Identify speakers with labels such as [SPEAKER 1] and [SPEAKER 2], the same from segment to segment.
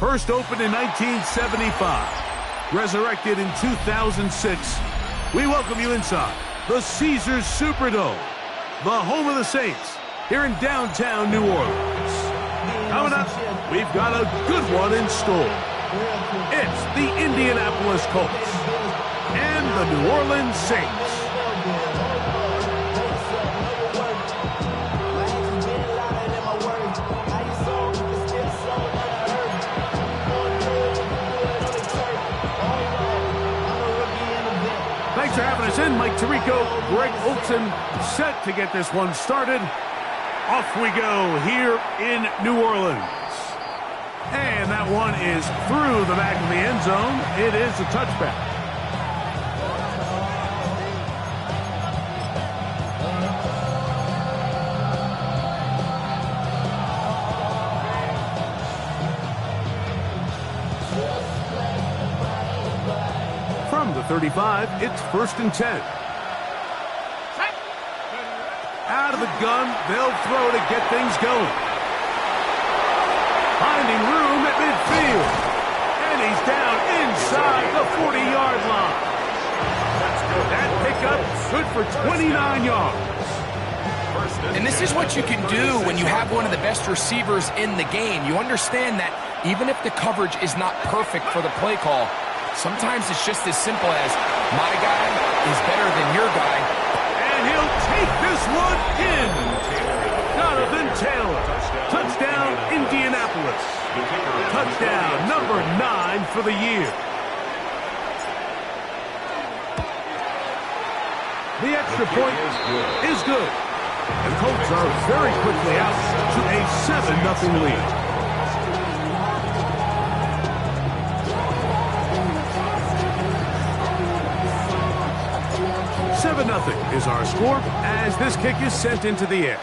[SPEAKER 1] First opened in 1975, resurrected in 2006, we welcome you inside the Caesars Superdome, the home of the Saints, here in downtown New Orleans. Coming up, we've got a good one in store. It's the Indianapolis Colts and the New Orleans Saints. Thanks for having us in. Mike Tirico, Greg Olson, set to get this one started. Off we go here in New Orleans. And that one is through the back of the end zone. It is a touchback. From the 35, it's 1st and 10. Out of the gun, they'll throw to get things going. Finding room at midfield. And he's down inside the 40-yard line. That pickup good for 29 yards.
[SPEAKER 2] And this is what you can do when you have one of the best receivers in the game. You understand that even if the coverage is not perfect for the play call, sometimes it's just as simple as my guy is better than your guy.
[SPEAKER 1] And he'll take this one in. Jonathan Taylor. Touchdown, Indianapolis. Touchdown number 9 for the year. The extra point is good. The Colts are very quickly out to a 7-0 lead. Nothing is our score as this kick is sent into the air.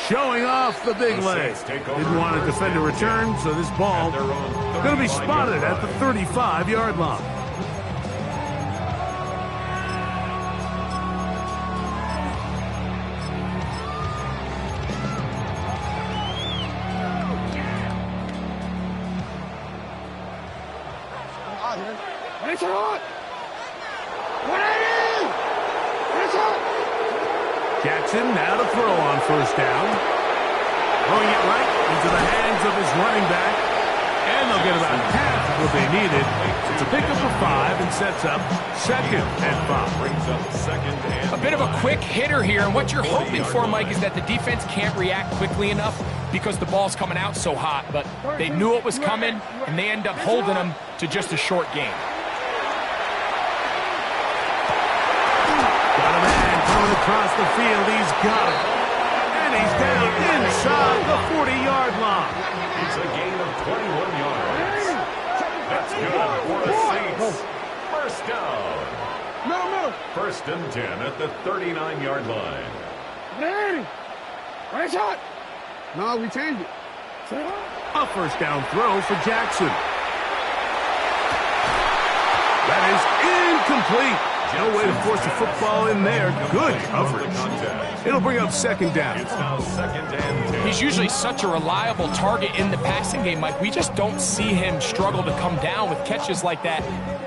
[SPEAKER 1] Showing off the big leg. Didn't want to defend a return, so this ball going to be spotted at the 35-yard line. Jackson now to throw on 1st down. Throwing it right into the hands of his running back. And they'll get about half of what they needed. It's a pickup of 5 and sets up 2nd and 5.
[SPEAKER 2] A bit of a quick hitter here, and what you're hoping for, Mike, is that the defense can't react quickly enough because the ball's coming out so hot. But they knew it was coming, and they end up holding them to just a short game.
[SPEAKER 1] Across the field, he's got it. And he's down inside the 40-yard line.
[SPEAKER 3] It's a gain of 21 yards. That's good for the Saints. First down.
[SPEAKER 4] Middle.
[SPEAKER 3] 1st and 10 at the 39-yard line.
[SPEAKER 4] Right shot. No, we changed it.
[SPEAKER 1] A 1st down throw for Jackson. That is incomplete. No way to force the football in there. Good coverage. It'll bring up 2nd down.
[SPEAKER 3] It's now 2nd and 10.
[SPEAKER 2] He's usually such a reliable target in the passing game, Mike. We just don't see him struggle to come down with catches like that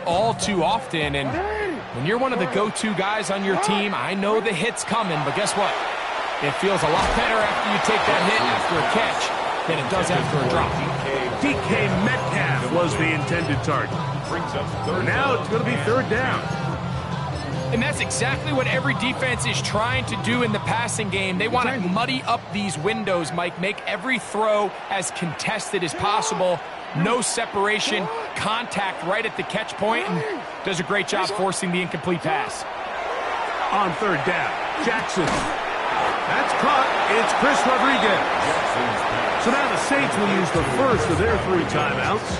[SPEAKER 2] all too often. And when you're one of the go-to guys on your team, I know the hit's coming, but guess what? It feels a lot better after you take that hit after a catch than it does after a drop.
[SPEAKER 1] DK Metcalf was the intended target. Now it's going to be 3rd down.
[SPEAKER 2] And that's exactly what every defense is trying to do in the passing game. They want to muddy up these windows, Mike, make every throw as contested as possible. No separation, contact right at the catch point, and does a great job forcing the incomplete pass.
[SPEAKER 1] On 3rd down, Jackson. That's caught. It's Chris Rodriguez. So now the Saints will use the first of their 3 timeouts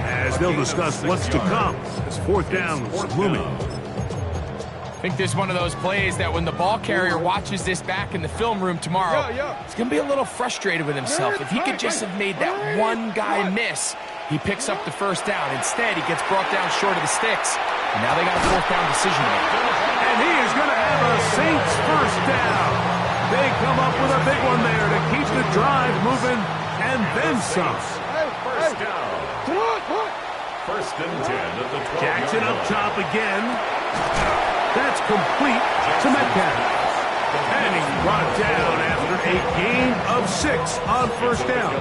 [SPEAKER 1] as they'll discuss what's to come as 4th down is looming.
[SPEAKER 2] I think this is one of those plays that when the ball carrier watches this back in the film room tomorrow, he's going to be a little frustrated with himself. If he could just have made that one guy miss, he picks up the 1st down. Instead, he gets brought down short of the sticks. And now they got a 4th down decision to make.
[SPEAKER 1] And he is going to have a Saints 1st down. They come up with a big one there to keep the drive moving, and then some.
[SPEAKER 3] First down. First and 10 at the 12-yard
[SPEAKER 1] Jackson up
[SPEAKER 3] line.
[SPEAKER 1] top again. That's complete to Metcalf. And he's brought down after a gain of 6 on first down.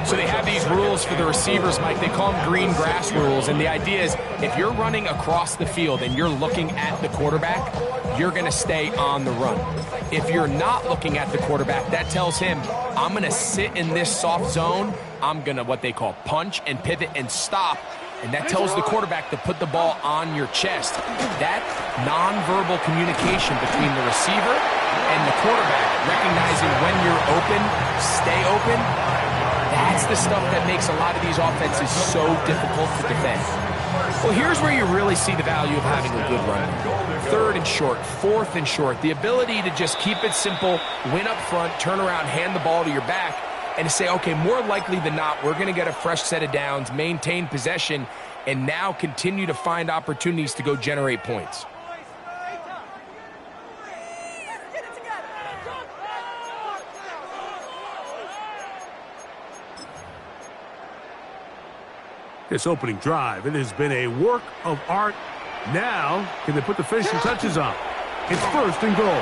[SPEAKER 2] So they have these rules for the receivers, Mike. They call them green grass rules. And the idea is if you're running across the field and you're looking at the quarterback, you're going to stay on the run. If you're not looking at the quarterback, that tells him, I'm going to sit in this soft zone. I'm going to what they call punch and pivot and stop. And that tells the quarterback to put the ball on your chest. That nonverbal communication between the receiver and the quarterback, recognizing when you're open, stay open, that's the stuff that makes a lot of these offenses so difficult to defend. Well, here's where you really see the value of having a good run. 3rd and short, 4th and short, the ability to just keep it simple, win up front, turn around, hand the ball to your back, and to say, okay, more likely than not, we're going to get a fresh set of downs, maintain possession, and now continue to find opportunities to go generate points.
[SPEAKER 1] This opening drive, it has been a work of art. Now, can they put the finishing touches on? It's 1st and goal.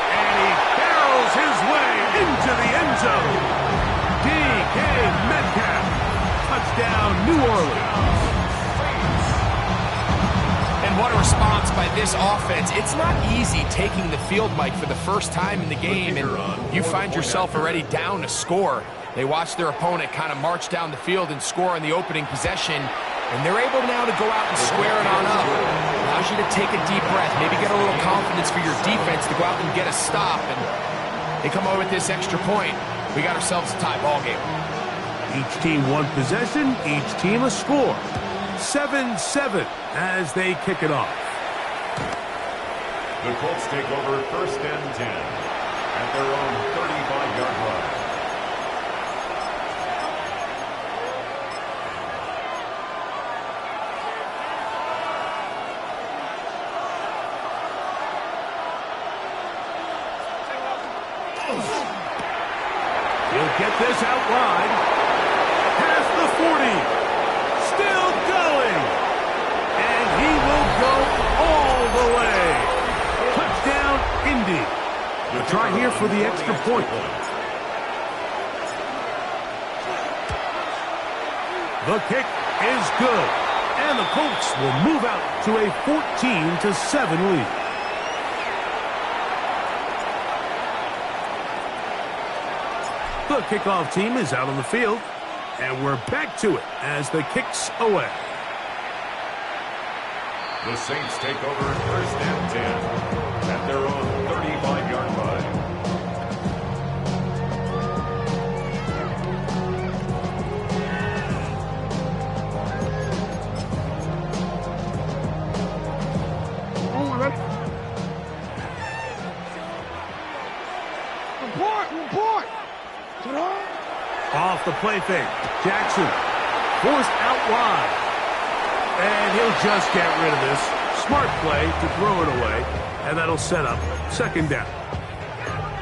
[SPEAKER 1] And he barrels his way into the end zone. DK Metcalf. Touchdown, New Orleans.
[SPEAKER 2] And what a response by this offense. It's not easy taking the field, Mike, for the first time in the game, and you find yourself already down to score. They watch their opponent kind of march down the field and score on the opening possession, and they're able now to go out and square it on up. Allows you to take a deep breath, maybe get a little confidence for your defense to go out and get a stop, and they come over with this extra point. We got ourselves a tie ball game.
[SPEAKER 1] Each team one possession, each team a score. 7-7 as they kick it off.
[SPEAKER 3] The Colts take over 1st and 10 at their own 35-yard line.
[SPEAKER 1] He'll get this out wide. Past the 40. Still going. And he will go all the way. Touchdown, Indy. They'll try here for the extra point. The kick is good. And the Colts will move out to a 14-7 lead. The kickoff team is out on the field, and we're back to it as the kick's away.
[SPEAKER 3] The Saints take over 1st and 10 at their own 35-yard line.
[SPEAKER 4] Report!
[SPEAKER 1] Off the play fake. Jackson forced out wide. And he'll just get rid of this. Smart play to throw it away. And that'll set up 2nd down.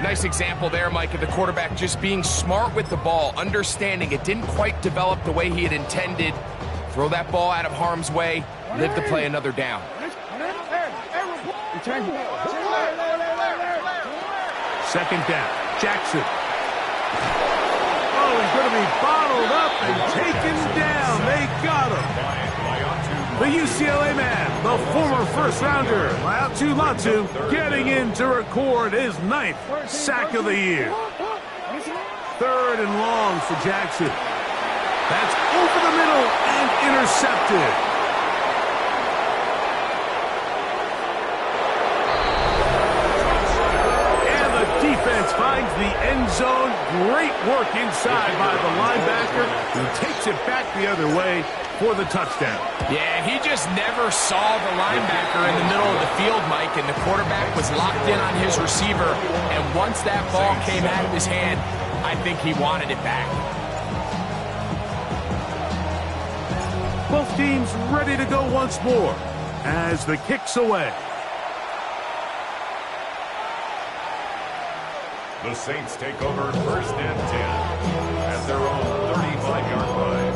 [SPEAKER 2] Nice example there, Mike, of the quarterback just being smart with the ball, understanding it didn't quite develop the way he had intended. Throw that ball out of harm's way, live to play another down.
[SPEAKER 1] 2nd down. Jackson. Oh, he's going to be bottled up and taken down. They got him. The UCLA man, the former first-rounder, Latu Latu, getting in to record his 9th sack of the year. 3rd and long for Jackson. That's over the middle and intercepted. And the defense finds the end zone. Great work inside by the linebacker, who takes it back the other way for the touchdown.
[SPEAKER 2] Yeah, he just never saw the linebacker in the middle of the field, Mike, and the quarterback was locked in on his receiver, and once that ball came out of his hand, I think he wanted it back.
[SPEAKER 1] Both teams ready to go once more as the kick's away.
[SPEAKER 3] The Saints take over 1st and 10 at their own 35-yard line.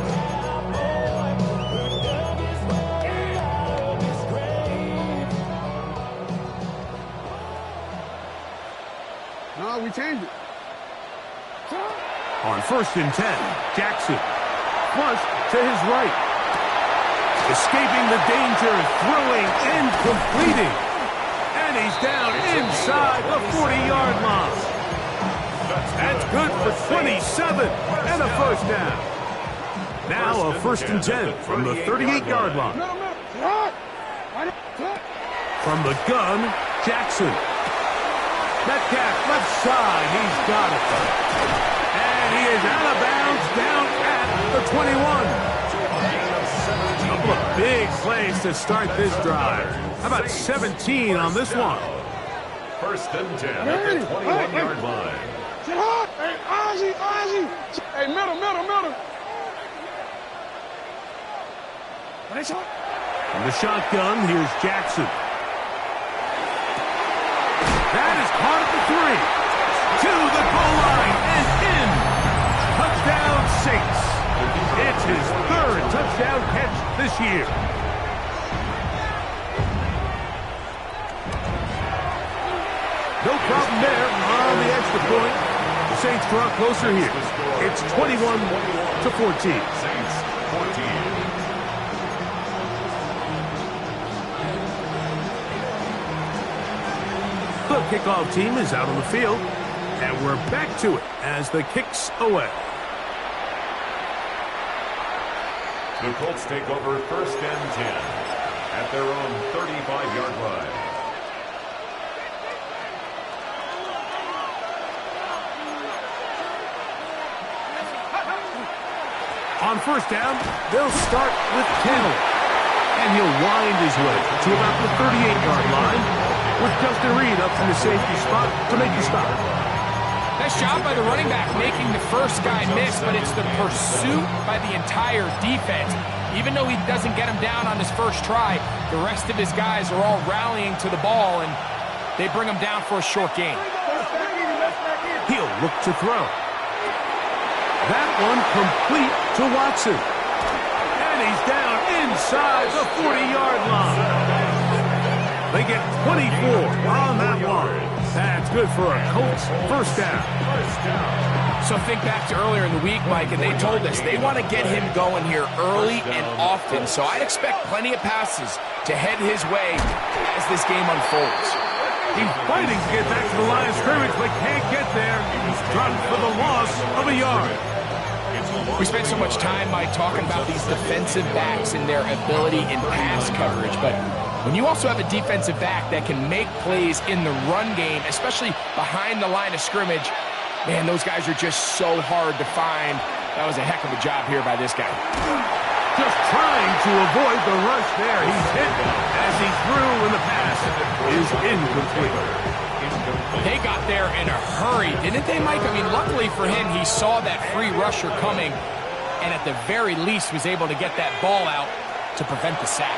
[SPEAKER 4] No, we changed it.
[SPEAKER 1] On 1st and 10, Jackson. Flush to his right. Escaping the danger, throwing and completing. And he's down inside the 40-yard line. That's good for 27 and a 1st down. Now a 1st and 10 from the 38-yard line. From the gun, Jackson. Metcalf left side, he's got it. And he is out of bounds down at the 21. A couple of big plays to start this drive. How about 17 on this one?
[SPEAKER 3] 1st and 10 at the 21-yard line.
[SPEAKER 4] Hey, Ozzy. Hey, middle.
[SPEAKER 1] From the shotgun, here's Jackson. That is caught at the 3. To the goal line and in. Touchdown Saints. It's his 3rd touchdown catch this year. No problem there on the extra point. The Saints draw closer here. It's 21-14.
[SPEAKER 3] Saints 14.
[SPEAKER 1] The kickoff team is out on the field, and we're back to it as the kick's away.
[SPEAKER 3] The Colts take over 1st and 10 at their own 35-yard line.
[SPEAKER 1] On 1st down, they'll start with Kendall, and he'll wind his way to about the 38-yard line, with Justin Reed up from the safety spot to make the stop.
[SPEAKER 2] Nice job by the running back making the first guy miss, but it's the pursuit by the entire defense. Even though he doesn't get him down on his first try, the rest of his guys are all rallying to the ball, and they bring him down for a short gain.
[SPEAKER 1] He'll look to throw. That one complete to Watson. And he's down inside the 40-yard line. They get 24 on that one. That's good for a Colts 1st down.
[SPEAKER 2] So think back to earlier in the week, Mike, and they told us they want to get him going here early and often. So I'd expect plenty of passes to head his way as this game unfolds.
[SPEAKER 1] He's fighting to get back to the line of scrimmage, but can't get there. He's dropped for the loss of a yard.
[SPEAKER 2] We spent so much time, Mike, talking about these defensive backs and their ability in pass coverage, but when you also have a defensive back that can make plays in the run game, especially behind the line of scrimmage, man, those guys are just so hard to find. That was a heck of a job here by this guy.
[SPEAKER 1] Just trying to avoid the rush there. He's hit as he threw, and the pass is incomplete.
[SPEAKER 2] They got there in a hurry, didn't they, Mike? I mean, luckily for him, he saw that free rusher coming, and at the very least was able to get that ball out to prevent the sack.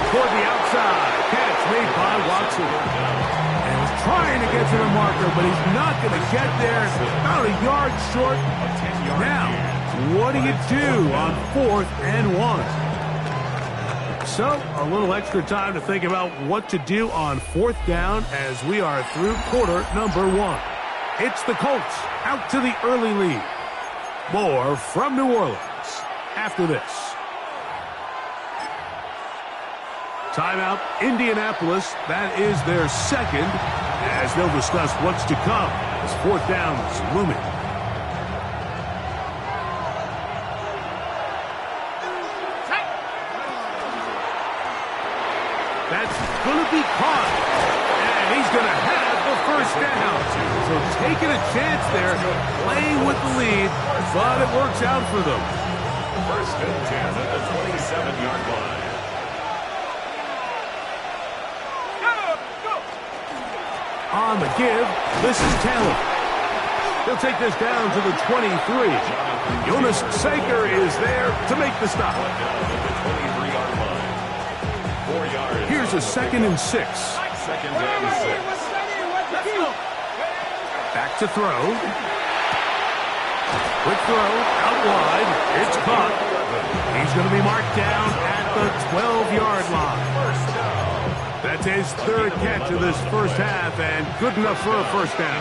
[SPEAKER 1] Toward the outside, catch made by Watson. And he's trying to get to the marker, but he's not going to get there. About a yard short. Now, what do you do on 4th and 1? So, a little extra time to think about what to do on 4th down as we are through quarter number 1. It's the Colts out to the early lead. More from New Orleans after this. Timeout, Indianapolis. That is their 2nd as they'll discuss what's to come as 4th down is looming. That's going to be caught, and he's going to have the 1st down. So taking a chance there, playing with the lead, but it works out for them.
[SPEAKER 3] 1st and 10 at the 27-yard line.
[SPEAKER 1] On the give, this is Taylor. He'll take this down to the 23. Jonas Saker is there to make the stop. Here's a 2nd and 6.
[SPEAKER 3] 2nd and 6.
[SPEAKER 1] Back to throw. Quick throw, out wide. It's caught. He's going to be marked down at the 12-yard line. That's his third catch of this first half, and good enough for a first down.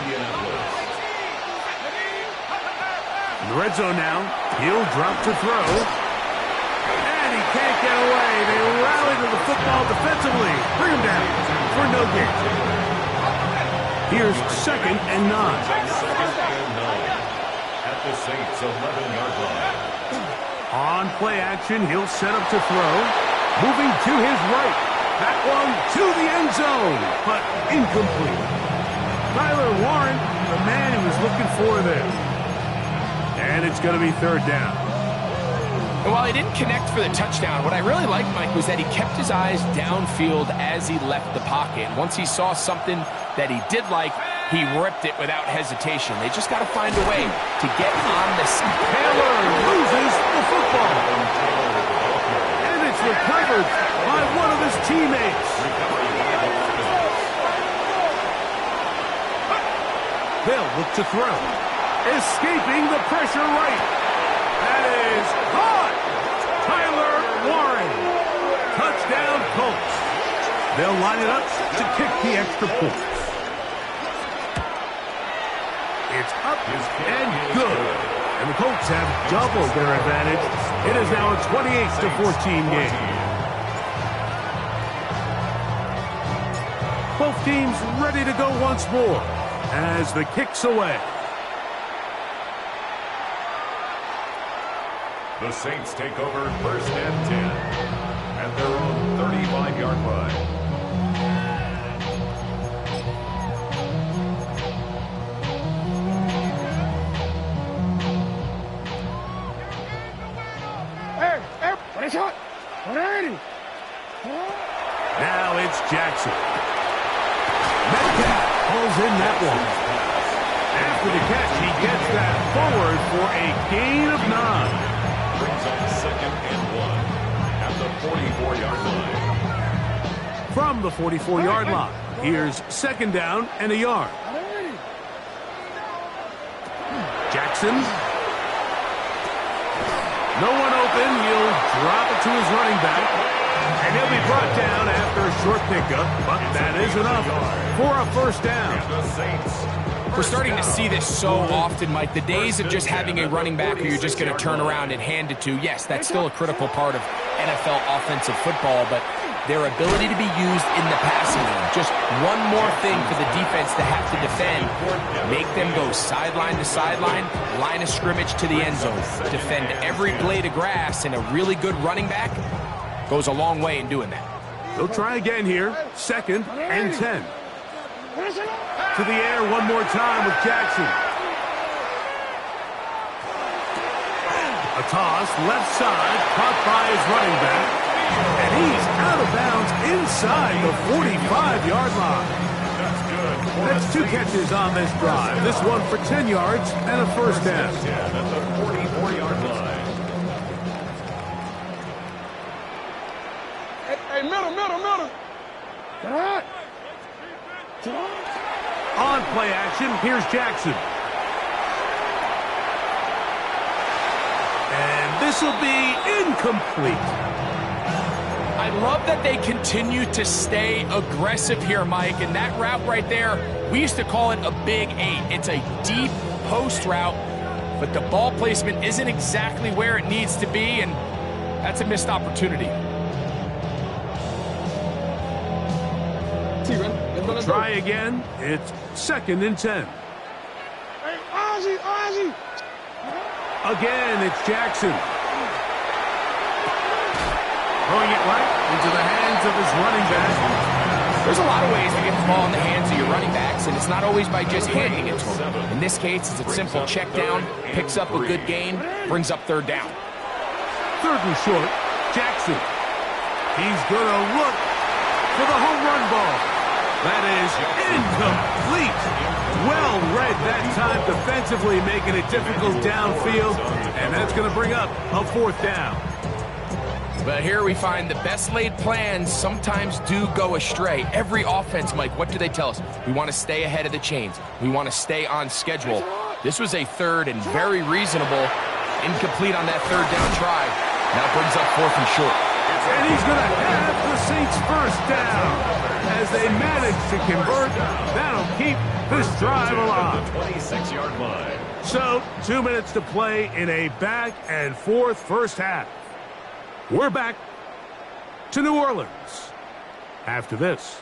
[SPEAKER 1] In the red zone now, he'll drop to throw. And he can't get away. They rally to the football defensively. Bring him down for no gain. Here's 2nd and 9.
[SPEAKER 3] At the Saints 11-yard line.
[SPEAKER 1] On play action, he'll set up to throw. Moving to his right. That one to the end zone, but incomplete. Tyler Warren, the man he was looking for there. And it's going to be 3rd down.
[SPEAKER 2] And while he didn't connect for the touchdown, what I really liked, Mike, was that he kept his eyes downfield as he left the pocket. Once he saw something that he did like, he ripped it without hesitation. They just got to find a way to get on the...
[SPEAKER 1] Taylor loses the football. And it's recovered by one of his teammates. They'll look to throw. Escaping the pressure right. That is caught. Tyler Warren. Touchdown Colts. They'll line it up to kick the extra point. It's up and good. And the Colts have doubled their advantage. It is now a 28-14 game. Both teams ready to go once more as the kick's away.
[SPEAKER 3] The Saints take over 1st and 10 at their own 35-yard line.
[SPEAKER 1] Now it's Jackson. Metcalf pulls in that one. After the catch, he gets that forward for a gain of 9.
[SPEAKER 3] Brings up 2nd and 1 at the 44-yard line.
[SPEAKER 1] From the 44-yard line, here's 2nd down and a yard. Jackson. No one open. He'll drop it to his running back. And he'll be brought down after a short pickup. But that is enough for a first down.
[SPEAKER 2] We're starting to see this so often, Mike. The days of just having a running back who you're just going to turn around and hand it to, yes, that's still a critical part of NFL offensive football, but their ability to be used in the passing game, just one more thing for the defense to have to defend, make them go sideline to sideline, line of scrimmage to the end zone, defend every blade of grass, and a really good running back goes a long way in doing that.
[SPEAKER 1] They'll try again here, 2nd and 10. To the air one more time with Jackson. A toss, left side, caught by his running back. And he's out of bounds inside the 45-yard line. That's 2 catches on this drive. This one for 10 yards and a first down.
[SPEAKER 3] At the 44-yard line.
[SPEAKER 4] Hey, middle.
[SPEAKER 1] On play action, here's Jackson. And this will be incomplete.
[SPEAKER 2] I love that they continue to stay aggressive here, Mike, and that route right there, we used to call it a big 8. It's a deep post route, but the ball placement isn't exactly where it needs to be, and that's a missed opportunity.
[SPEAKER 1] Try again. It's 2nd and 10.
[SPEAKER 4] Hey, Ozzy.
[SPEAKER 1] Again, it's Jackson. Throwing it right into the hands of his running back.
[SPEAKER 2] There's a lot of ways to get the ball in the hands of your running backs, and it's not always by just handing it to them. In this case, it's a simple check down, picks up a good gain, brings up 3rd down.
[SPEAKER 1] 3rd and short, Jackson. He's going to look for the home run ball. That is incomplete. Well read that time defensively, making it difficult downfield, and that's going to bring up a 4th down.
[SPEAKER 2] But here we find the best laid plans sometimes do go astray. Every offense, Mike, what do they tell us? We want to stay ahead of the chains. We want to stay on schedule. This was a third and very reasonable. Incomplete on that third down try. Now brings up 4th and short.
[SPEAKER 1] And he's going to have the Saints first down. As they manage to convert, that'll keep this drive alive.
[SPEAKER 3] 26-yard line.
[SPEAKER 1] So, 2 minutes to play in a back and forth first half. We're back to New Orleans after this.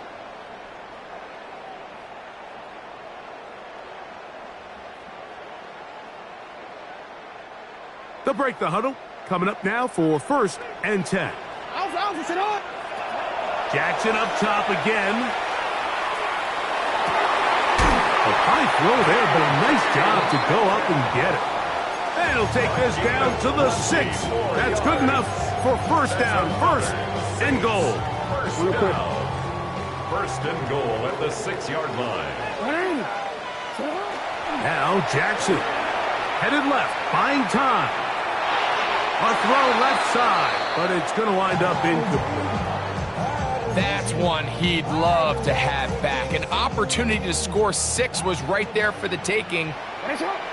[SPEAKER 1] They'll break the huddle. Coming up now for 1st and 10. Jackson up top again. A high throw there, but a nice job to go up and get it. And he'll take this down to the 6. That's good enough for first down. 1st and goal.
[SPEAKER 3] First and goal at the 6-yard line.
[SPEAKER 1] Now Jackson headed left, buying time. A throw left side, but it's going to wind up incomplete.
[SPEAKER 2] That's one he'd love to have back. An opportunity to score 6 was right there for the taking.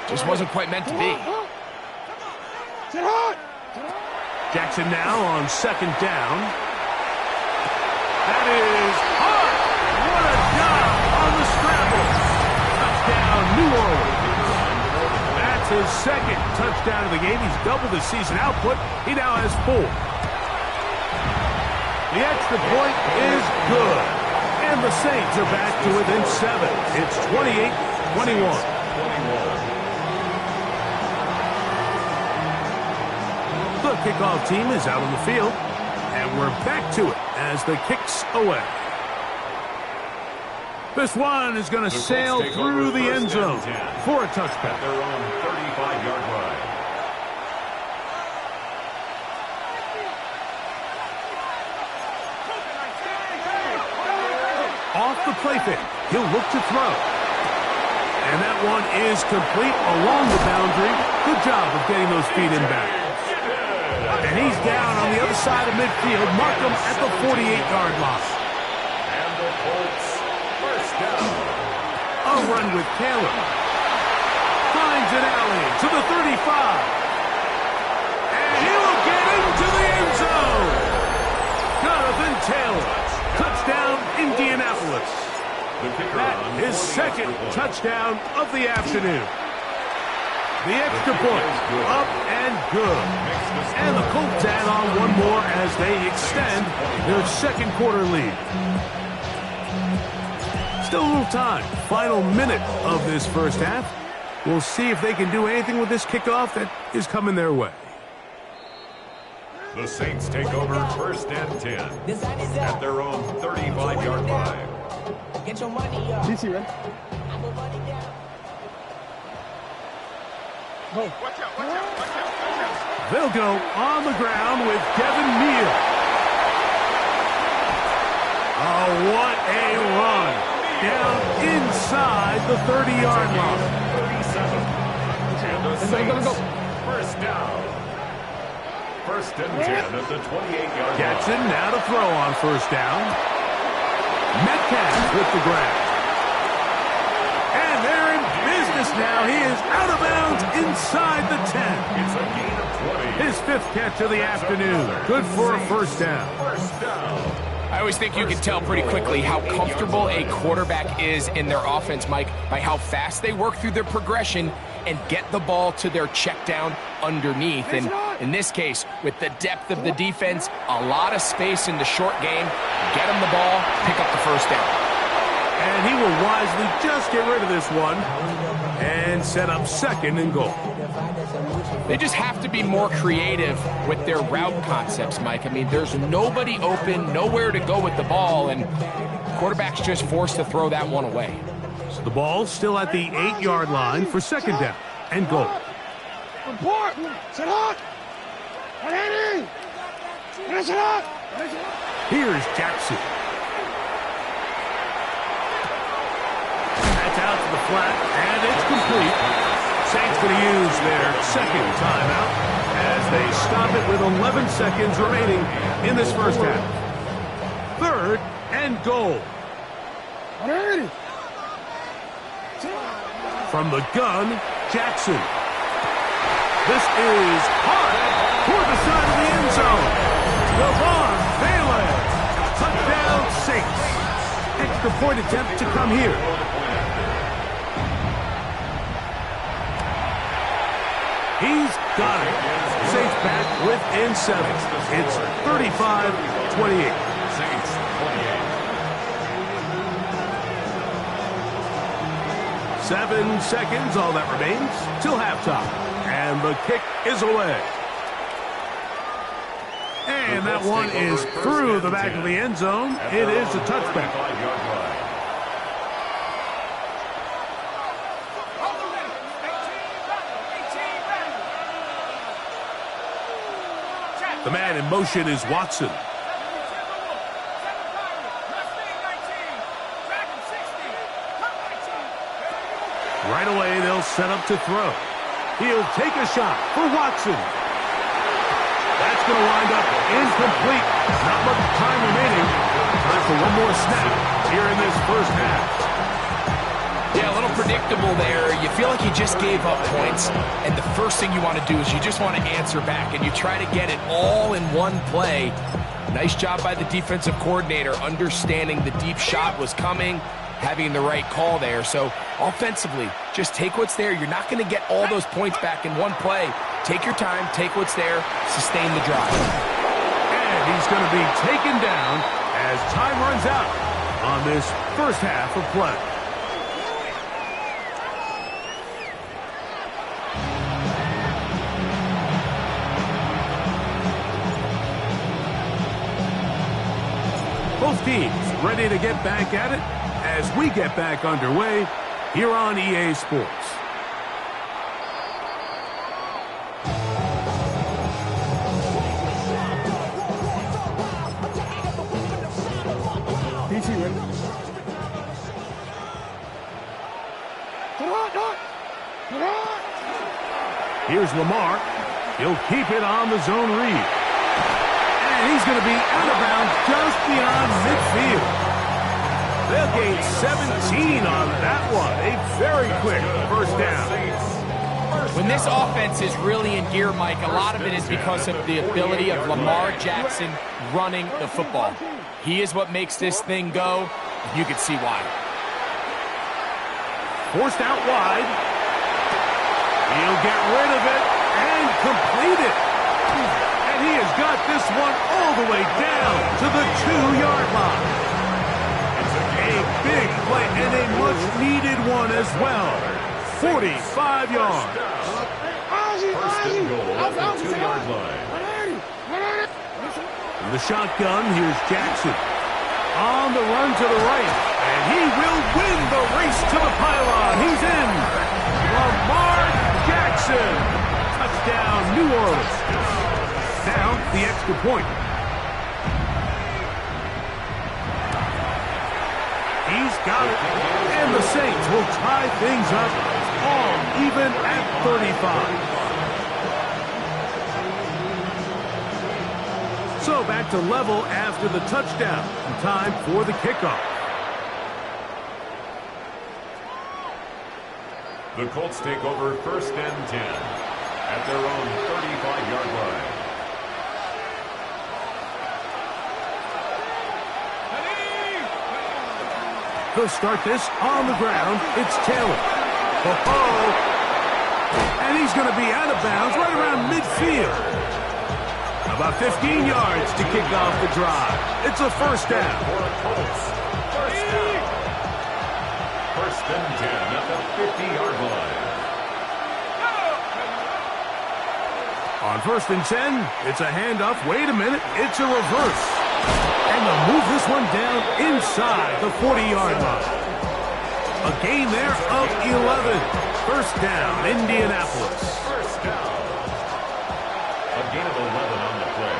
[SPEAKER 2] Just wasn't quite meant to be.
[SPEAKER 1] Jackson now on 2nd down. That is hard. What a job on the scramble. Touchdown, New Orleans. That's his 2nd touchdown of the game. He's doubled his season output. He now has 4. The extra point is good. And the Saints are back to within 7. It's 28-21. The kickoff team is out on the field. And we're back to it as the kick's away. This one is going to sail through the end zone for a touchback.
[SPEAKER 3] Their own 35-yard line.
[SPEAKER 1] Off the play fake, he'll look to throw. And that one is complete along the boundary. Good job of getting those feet inbound. And he's down on the other side of midfield. Mark him at the 48-yard line.
[SPEAKER 3] And the Colts first down.
[SPEAKER 1] A run with Taylor. Finds an alley to the 35. And he'll get into the end zone. Jonathan Taylor. Touchdown, Indianapolis. That is 2nd touchdown of the afternoon. The extra point, up and good. And the Colts add on one more as they extend their 2nd quarter lead. Still a little time. Final minute of this first half. We'll see if they can do anything with this kickoff that is coming their way.
[SPEAKER 3] The Saints take over 1st and 10 at their own 35-yard line.
[SPEAKER 5] Get your money up.
[SPEAKER 4] DC, right? Go.
[SPEAKER 5] Watch out.
[SPEAKER 1] They'll go on the ground with Devin Neal. Oh, what a run. Down inside the 30-yard line.
[SPEAKER 3] 37. And the Saints first down. 1st and 10 at the 28-yard line.
[SPEAKER 1] Jackson now to throw on first down. Metcalf with the grab. And they're in business now. He is out of bounds inside the 10.
[SPEAKER 3] It's a gain of 20.
[SPEAKER 1] His 5th catch of the afternoon. Good for a first down.
[SPEAKER 3] First down.
[SPEAKER 2] I always think you can tell pretty quickly how comfortable a quarterback is in their offense, Mike, by how fast they work through their progression and get the ball to their check down underneath. And in this case, with the depth of the defense, a lot of space in the short game, get him the ball, pick up the first down.
[SPEAKER 1] And he will wisely just get rid of this one and set up 2nd and goal.
[SPEAKER 2] They just have to be more creative with their route concepts, Mike. I mean, there's nobody open, nowhere to go with the ball, and quarterback's just forced to throw that one away.
[SPEAKER 1] So the ball's still at the 8-yard line for 2nd down and goal.
[SPEAKER 4] Report. Sit up. Ready. Sit up.
[SPEAKER 1] Here's Jackson. That's out to the flat, and it's complete. Saints going to use their 2nd timeout. as they stop it with 11 seconds remaining in this first half. 3rd and goal. From the gun, Jackson. This is hard toward the side of the end zone. LeVon Bailey. Touchdown Saints. Extra point attempt to come here. He's got it. Saints back within 7. It's 35-28.
[SPEAKER 3] Saints 28.
[SPEAKER 1] 7 seconds, all that remains, till halftime. And the kick is away. And that one is through the back of the end zone. It is a touchback. The man in motion is Watson. Right away, they'll set up to throw. He'll take a shot for Watson. That's going to wind up incomplete. Not much time remaining. Time for one more snap here in this first half.
[SPEAKER 2] Yeah, a little predictable there. You feel like you just gave up points, and the first thing you want to do is you just want to answer back, and you try to get it all in one play. Nice job by the defensive coordinator, understanding the deep shot was coming, having the right call there. So offensively, just take what's there. You're not going to get all those points back in one play. Take your time, take what's there, sustain the drive.
[SPEAKER 1] And he's going to be taken down as time runs out on this first half of play. Both teams ready to get back at it as we get back underway here on EA Sports.
[SPEAKER 4] DC ready?
[SPEAKER 1] Here's Lamar. He'll keep it on the zone read. And he's going to be out of bounds just beyond midfield. They'll gain 17 on that one. A very quick first down.
[SPEAKER 2] When this offense is really in gear, Mike, a lot of it is because of the ability of Lamar Jackson running the football. He is what makes this thing go. You can see why.
[SPEAKER 1] Forced out wide. He'll get rid of it and complete it. And he has got this one all the way down to the 2-yard line. A big play and a much-needed one as well. 45 yards.
[SPEAKER 3] First and goal at the 2-yard line.
[SPEAKER 1] In the shotgun, here's Jackson. On the run to the right. And he will win the race to the pylon. He's in. Lamar Jackson. Touchdown, New Orleans. Now, the extra point. He's got it. And the Saints will tie things up all even at 35. So back to level after the touchdown. Time for the kickoff.
[SPEAKER 3] The Colts take over first and 10 at their own 35-yard line.
[SPEAKER 1] He'll start this on the ground. It's Taylor. Oh, and he's going to be out of bounds right around midfield. About 15 yards to kick off the drive. It's a first down.
[SPEAKER 3] First down. First and 10 at the 50-yard line.
[SPEAKER 1] On first and 10, it's a handoff. Wait a minute. It's a reverse. And they'll move this one down inside the 40-yard line. A gain there of 11. First down, Indianapolis.
[SPEAKER 3] First down. A gain of 11 on the play.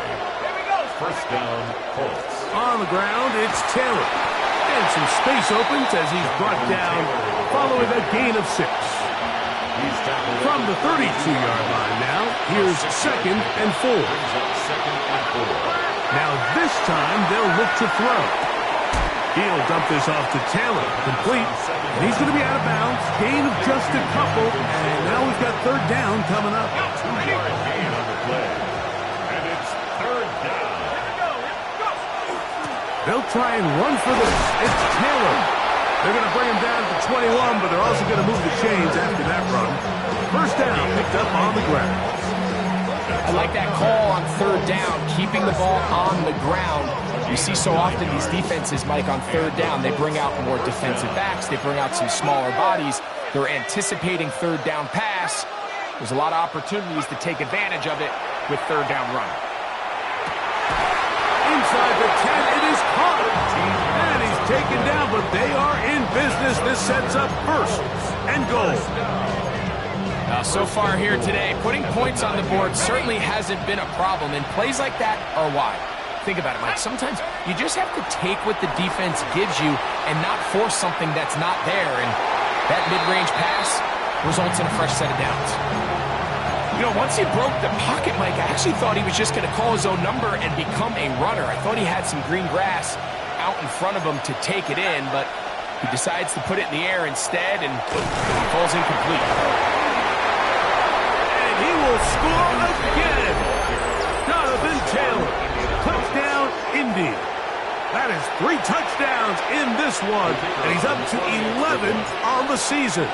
[SPEAKER 3] First down, Colts.
[SPEAKER 1] On the ground, it's Taylor. And some space opens as he's brought down following a gain of 6.
[SPEAKER 3] He's tackled
[SPEAKER 1] From the 32-yard line now, Here's 2nd and 4. Now this time they'll look to throw. He'll dump this off to Taylor. Complete. And he's going to be out of bounds. Gain of just a couple. And now we've got 3rd down coming up.
[SPEAKER 3] 2-yard gain on the play. And it's 3rd down.
[SPEAKER 1] They'll try and run for this. It's Taylor. They're going to bring him down to 21, but they're also going to move the chains after that run. 1st down picked up on the ground.
[SPEAKER 2] I like that call on 3rd down, keeping the ball on the ground. You see so often these defenses, Mike, on 3rd down, they bring out more defensive backs. They bring out some smaller bodies. They're anticipating 3rd down pass. There's a lot of opportunities to take advantage of it with 3rd down run.
[SPEAKER 1] Inside the 10, it is caught. And he's taken down, but they are in business. This sets up 1st and goal.
[SPEAKER 2] Now, so far here today, putting points on the board certainly hasn't been a problem, and plays like that are why. Think about it, Mike. Sometimes you just have to take what the defense gives you and not force something that's not there, and that mid-range pass results in a fresh set of downs. You know, once he broke the pocket, Mike, I actually thought he was just going to call his own number and become a runner. I thought he had some green grass out in front of him to take it in, but he decides to put it in the air instead, and he falls incomplete.
[SPEAKER 1] He will score again. Jonathan Taylor. Touchdown, Indy. That is 3 touchdowns in this one, and he's up to 11 on the season.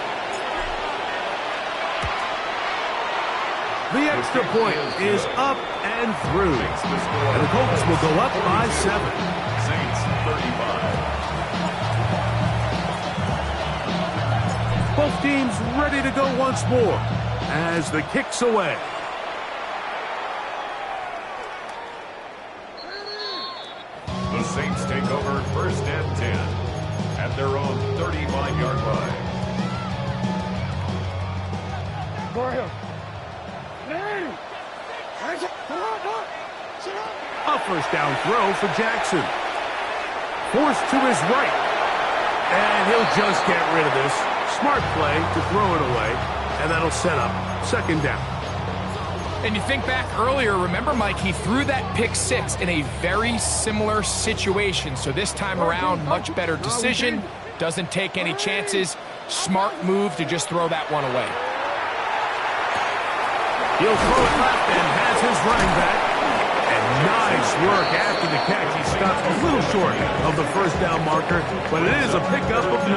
[SPEAKER 1] The extra point is up and through, and the Colts will go up by 7.
[SPEAKER 3] Saints 35.
[SPEAKER 1] Both teams ready to go once more as the kick's away.
[SPEAKER 3] The Saints take over 1st and 10 at their own 35-yard line.
[SPEAKER 1] A 1st down throw for Jackson. Forced to his right. And he'll just get rid of this. Smart play to throw it away. And that'll set up 2nd down.
[SPEAKER 2] And you think back earlier, remember, Mike, he threw that pick 6 in a very similar situation. So this time around, much better decision. Doesn't take any chances. Smart move to just throw that one away.
[SPEAKER 1] He'll throw it left and has his running back. And nice work after the catch. He stopped a little short of the 1st down marker, but it is a pickup of 9.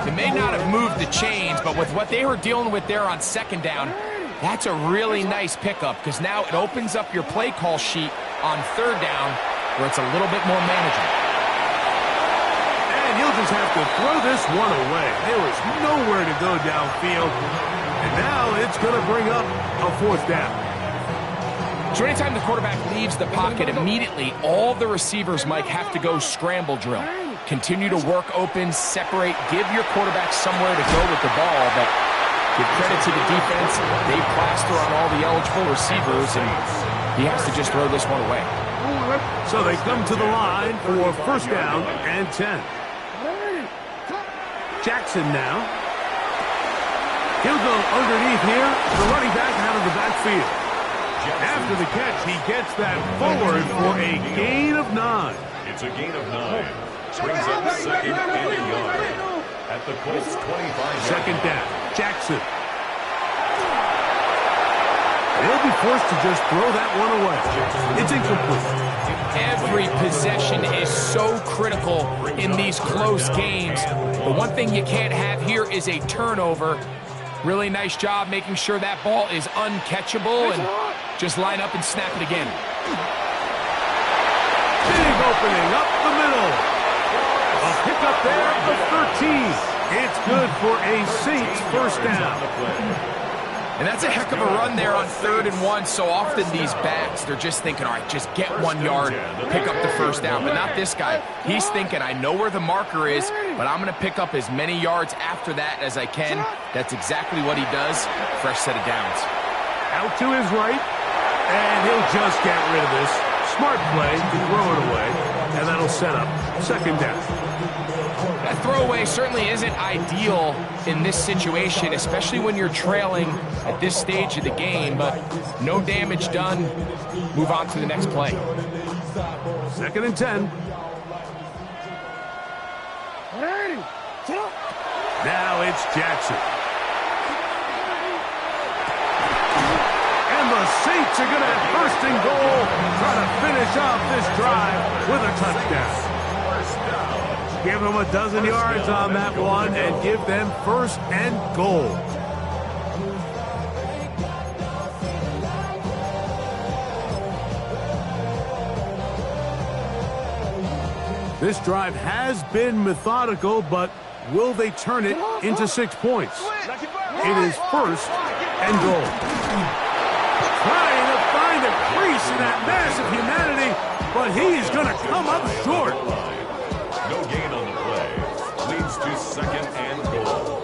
[SPEAKER 2] They may not have moved the chains, but with what they were dealing with there on 2nd down, that's a really nice pickup, because now it opens up your play call sheet on 3rd down where it's a little bit more manageable.
[SPEAKER 1] And he'll just have to throw this one away. There was nowhere to go downfield. And now it's going to bring up a 4th down.
[SPEAKER 2] So anytime the quarterback leaves the pocket, immediately all the receivers, Mike, have to go scramble drill. Continue to work open, separate, give your quarterback somewhere to go with the ball, but give credit to the defense. They plaster on all the eligible receivers, and he has to just throw this one away.
[SPEAKER 1] So they come to the line for 1st down and 10. Jackson now. He'll go underneath here. The running back out of the backfield. After the catch, he gets that forward for a gain of 9.
[SPEAKER 3] It's a gain of 9. Brings up 2nd and a yard at the Colts 25.
[SPEAKER 1] 2nd down. Jackson. He'll be forced to just throw that one away. It's incomplete.
[SPEAKER 2] Every possession is so critical in these close games. The one thing you can't have here is a turnover. Really nice job making sure that ball is uncatchable, and just line up and snap it again.
[SPEAKER 1] Big opening up the middle. A pickup there of 13. It's good for a Saints 1st down.
[SPEAKER 2] And that's a heck of a run there on 3rd and 1. So often these backs, they're just thinking, all right, just get 1 yard, pick up the 1st down. But not this guy. He's thinking, I know where the marker is, but I'm going to pick up as many yards after that as I can. That's exactly what he does. Fresh set of downs.
[SPEAKER 1] Out to his right, and he'll just get rid of this. Smart play to throw it away, and that'll set up 2nd down.
[SPEAKER 2] That throwaway certainly isn't ideal in this situation, especially when you're trailing at this stage of the game, but no damage done. Move on to the next play.
[SPEAKER 1] 2nd and 10. Now it's Jackson. And the Saints are going to have 1st and goal, trying to finish off this drive with a touchdown. Give them a dozen yards on that one and give them 1st and goal. This drive has been methodical, but will they turn it into 6 points? It is 1st and goal. Trying to find a crease in that mass of humanity, but he's going to come up short.
[SPEAKER 3] No gain on the play. Leads to 2nd and goal.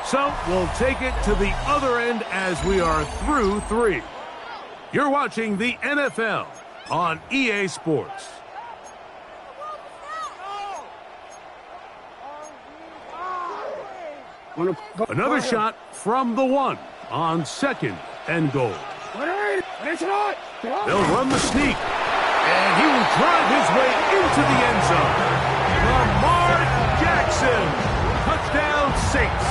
[SPEAKER 1] So we'll take it to the other end as we are through 3. You're watching the NFL on EA Sports. Another shot from the 1 on 2nd and goal. They'll run the sneak, and he will drive his way into the end zone. Lamar Jackson, touchdown Saints.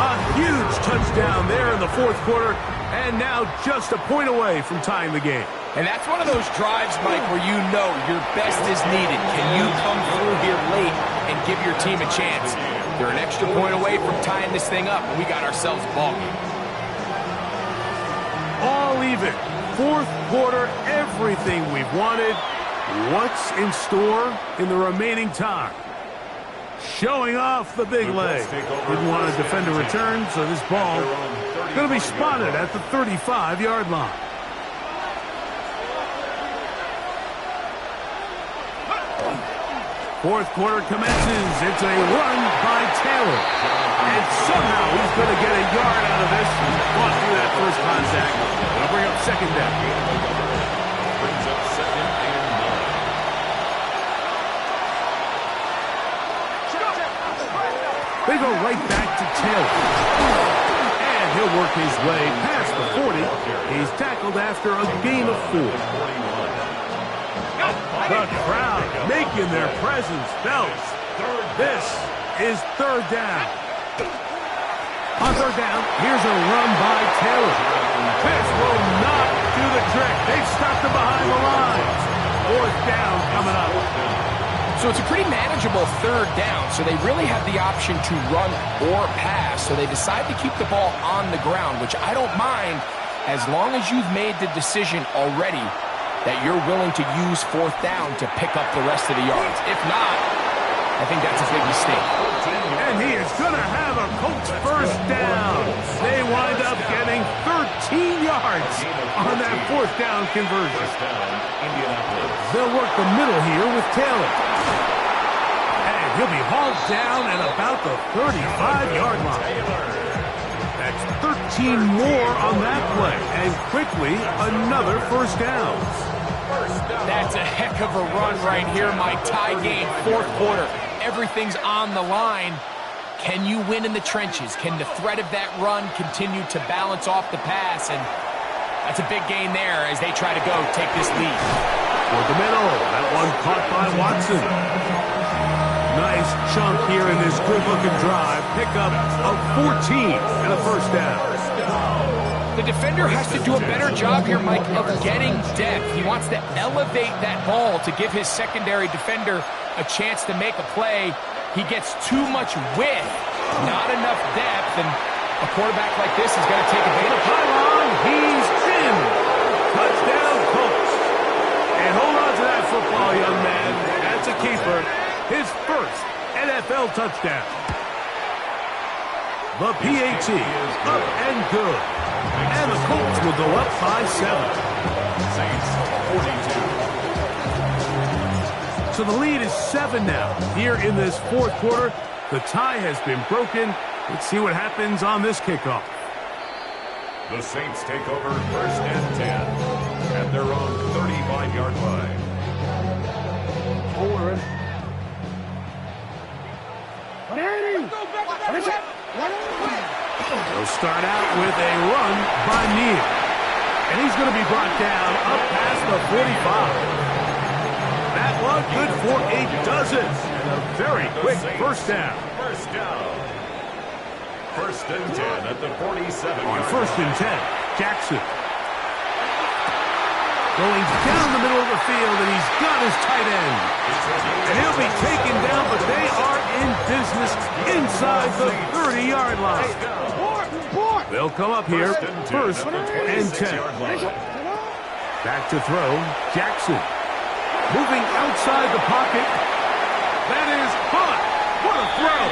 [SPEAKER 1] A huge touchdown there in the 4th quarter, and now just a point away from tying the game.
[SPEAKER 2] And that's one of those drives, Mike, where you know your best is needed. Can you come through here late and give your team a chance? They're an extra point away from tying this thing up, and we got ourselves a ball game.
[SPEAKER 1] All even. 4th quarter, everything we've wanted. What's in store in the remaining time? Showing off the big leg. Didn't want to defend a return, so this ball is going to be spotted at the 35-yard line. Fourth quarter commences. It's a run by Taylor. And somehow he's going to get a yard out of this. Fought through that first contact. It'll bring up 2nd down.
[SPEAKER 3] Brings up 2nd and 9.
[SPEAKER 1] They go right back to Taylor. And he'll work his way past the 40. He's tackled after a gain of 4. The crowd making their presence felt. This is 3rd down. On 3rd down, here's a run by Taylor. This will not do the trick. They've stopped him behind the lines. 4th down coming up.
[SPEAKER 2] So it's a pretty manageable 3rd down, so they really have the option to run or pass, so they decide to keep the ball on the ground, which I don't mind as long as you've made the decision already that you're willing to use 4th down to pick up the rest of the yards. If not, I think that's a big mistake.
[SPEAKER 1] And he is going to have a Colts 1st down. They wind up getting 13 yards on that 4th down conversion. They'll work the middle here with Taylor. And he'll be hauled down at about the 35-yard line. That's 13 more on that play. And quickly, another 1st down.
[SPEAKER 2] That's a heck of a run right here, Mike. Tie game, 4th quarter. Everything's on the line. Can you win in the trenches? Can the threat of that run continue to balance off the pass? And that's a big gain there as they try to go take this lead.
[SPEAKER 1] Toward the middle. That one caught by Watson. Nice chunk here in this good-looking drive. Pickup of 14 and a 1st down.
[SPEAKER 2] The defender has to do a better job here, Mike, of getting depth. He wants to elevate that ball to give his secondary defender a chance to make a play. He gets too much width, not enough depth, and a quarterback like this is going to take advantage.
[SPEAKER 1] Pylon, he's in. Touchdown, Colts. And hold on to that football, young man. That's a keeper. His 1st NFL touchdown. The PAT is up and good. And the Colts will go up by 7.
[SPEAKER 3] Saints 42.
[SPEAKER 1] So the lead is 7 now. Here in this 4th quarter, the tie has been broken. Let's see what happens on this kickoff.
[SPEAKER 3] The Saints take over 1st and 10 at their own 35-yard line.
[SPEAKER 1] They'll start out with a run by Neal. And he's going to be brought down up past the 45. That one good for a dozen. And a very quick first down.
[SPEAKER 3] First down. First and 10 at the 47.
[SPEAKER 1] On first and 10, Jackson. Going down the middle of the field, and he's got his tight end. And he'll be taken down, but they are in business inside the 30-yard line. They'll come up here, first and 10. Back to throw, Jackson. Moving outside the pocket. That is caught. What a throw.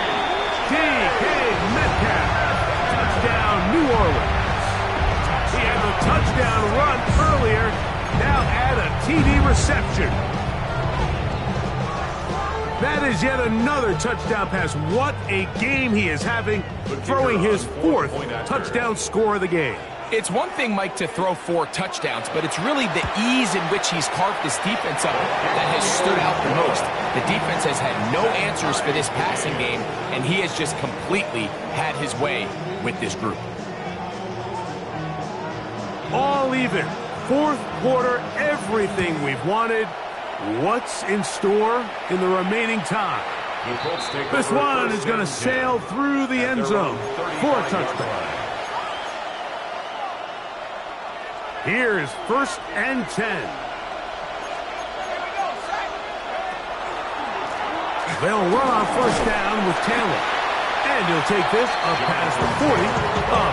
[SPEAKER 1] D.K. Metcalf. Touchdown, New Orleans. He had the touchdown run earlier. Now add a TD reception. That is yet another touchdown pass. What a game he is having, throwing his fourth touchdown score of the game.
[SPEAKER 2] It's one thing, Mike, to throw 4 touchdowns, but it's really the ease in which he's carved this defense up that has stood out the most. The defense has had no answers for this passing game, and he has just completely had his way with this group.
[SPEAKER 1] All even. Fourth quarter, everything we've wanted. What's in store in the remaining time? This one is going to sail through the end zone for a touchdown. Here's first and 10. They'll run on first down with Taylor. And he'll take this up past the 40.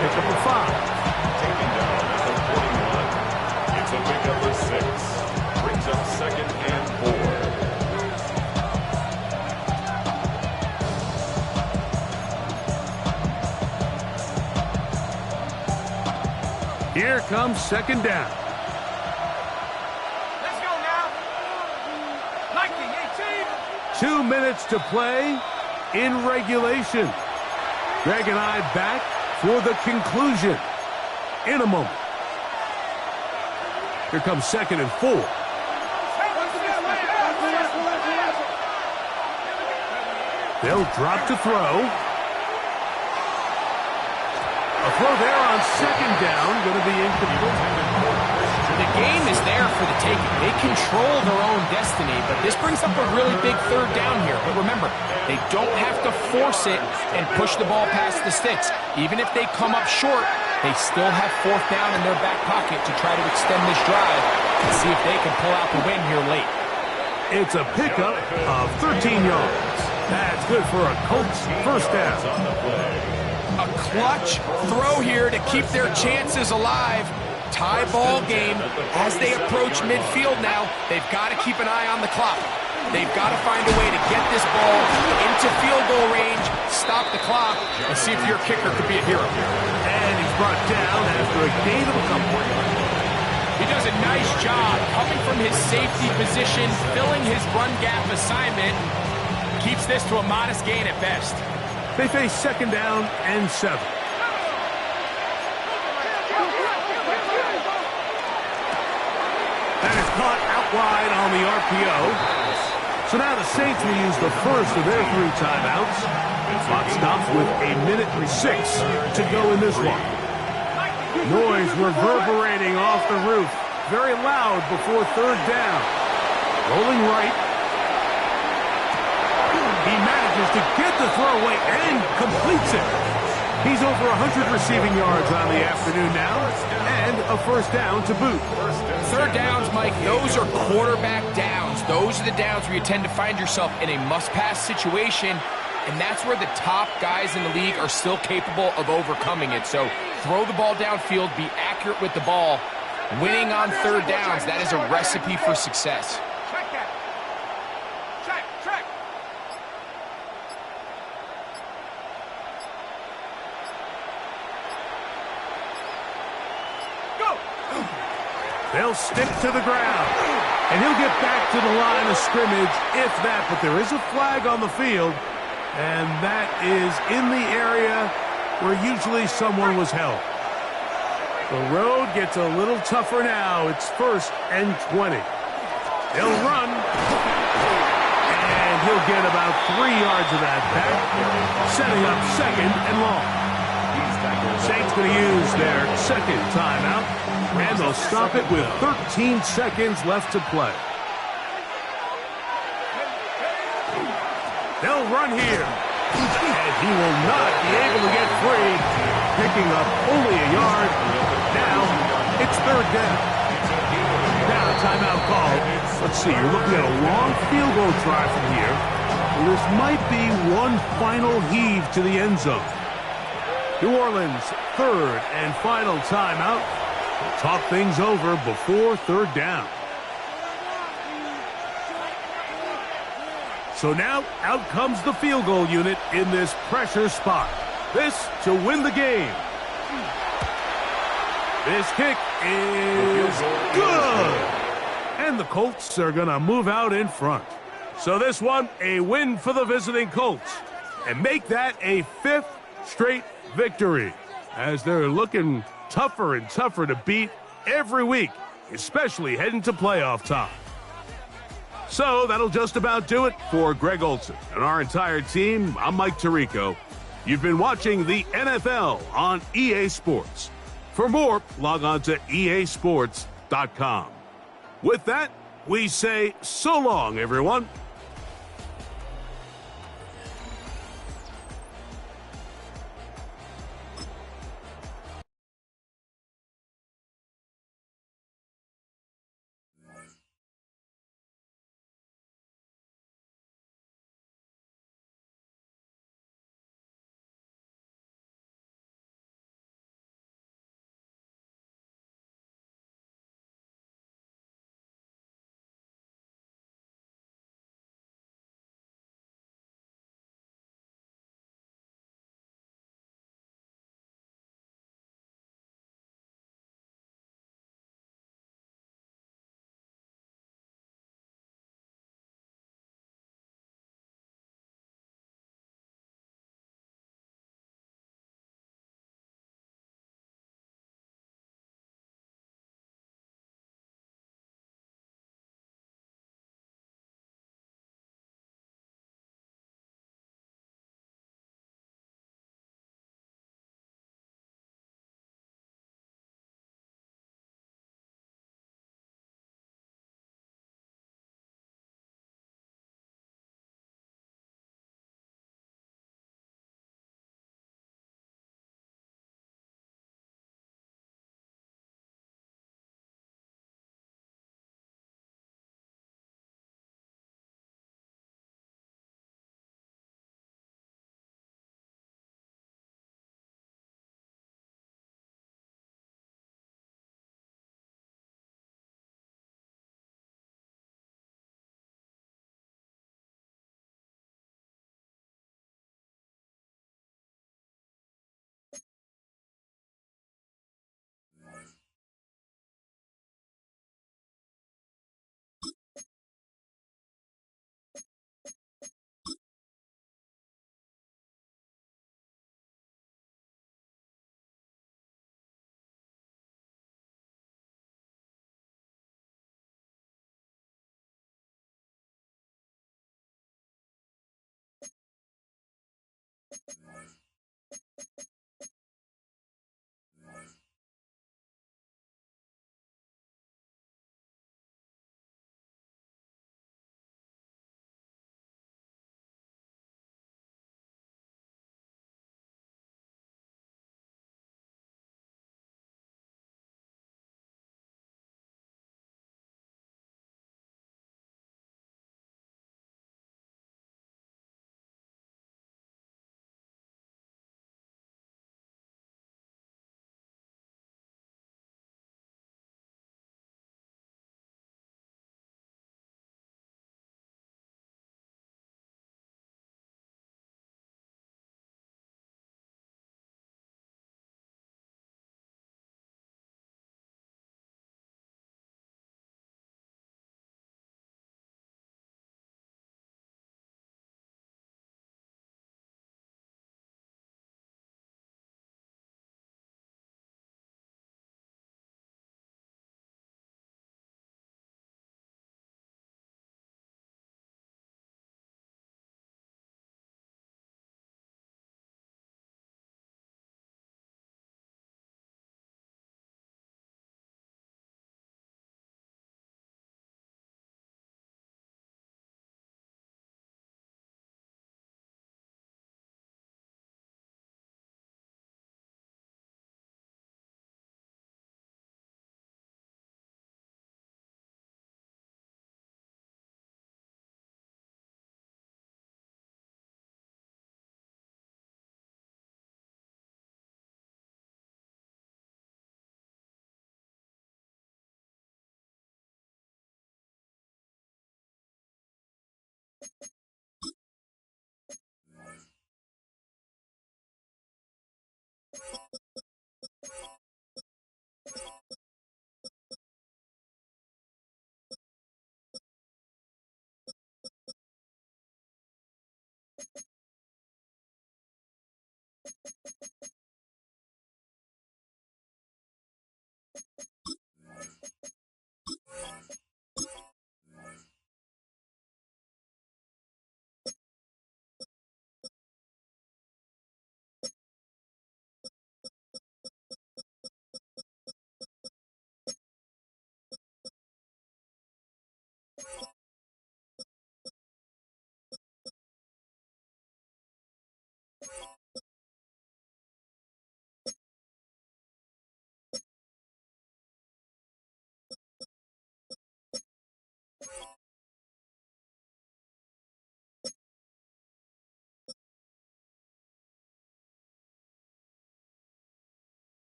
[SPEAKER 1] Pick up a 5.
[SPEAKER 3] Taken down at the 41. It's a pickup of 6. Brings up second and 4.
[SPEAKER 1] Here comes second down.
[SPEAKER 4] Let's go now. 19, 18.
[SPEAKER 1] 2 minutes to play in regulation. Greg and I back for the conclusion in a moment. Here comes second and 4. They'll drop to throw. A throw there on second down, going to be incomplete.
[SPEAKER 2] The game is there for the taking. They control their own destiny, but this brings up a really big third down here. But remember, they don't have to force it and push the ball past the sticks. Even if they come up short, they still have fourth down in their back pocket to try to extend this drive and see if they can pull out the win here late.
[SPEAKER 1] It's a pickup of 13 yards. That's good for a Colts first down.
[SPEAKER 2] A clutch throw here to keep their chances alive. Tie ball game as they approach midfield now. They've got to keep an eye on the clock. They've got to find a way to get this ball into field goal range, stop the clock, and see if your kicker could be a hero.
[SPEAKER 1] And he's brought down after a gain of a couple.
[SPEAKER 2] He does a nice job coming from his safety position, filling his run gap assignment. Keeps this to a modest gain at best.
[SPEAKER 1] They face second down and 7. That is caught out wide on the RPO. So now the Saints will use the first of their 3 timeouts. Clock stops with 1:06 to go in this one. Noise reverberating off the roof. Very loud before third down. Rolling right. He manages to get the throw away and completes it. He's over 100 receiving yards on the afternoon now, and a first down to boot.
[SPEAKER 2] Third downs, Mike, those are quarterback downs. Those are the downs where you tend to find yourself in a must-pass situation, and that's where the top guys in the league are still capable of overcoming it. So throw the ball downfield, be accurate with the ball. Winning on third downs, that is a recipe for success.
[SPEAKER 1] They'll stick to the ground. And he'll get back to the line of scrimmage, if that. But there is a flag on the field, and that is in the area where usually someone was held. The road gets a little tougher now. It's first and 20. They'll run. he'll get about 3 yards of that back, setting up second and long. Saints going to use their second timeout, and they'll stop it with 13 seconds left to play. They'll run here, and he will not be able to get free, picking up only a yard. Now it's third down. Now timeout call. Let's see, you're looking at a long field goal try from here. Well, this might be one final heave to the end zone. New Orleans' third and final timeout. We'll talk things over before third down. So now, out comes the field goal unit in this pressure spot. This to win the game. This kick is good. And the Colts are going to move out in front. So this one, a win for the visiting Colts. And make that a 5th straight victory, as they're looking tougher and tougher to beat every week, especially heading to playoff time. So that'll just about do it for Greg Olson and our entire team. I'm Mike Tirico. You've been watching the NFL on EA Sports. For more, log on to easports.com. With that, we say so long, everyone.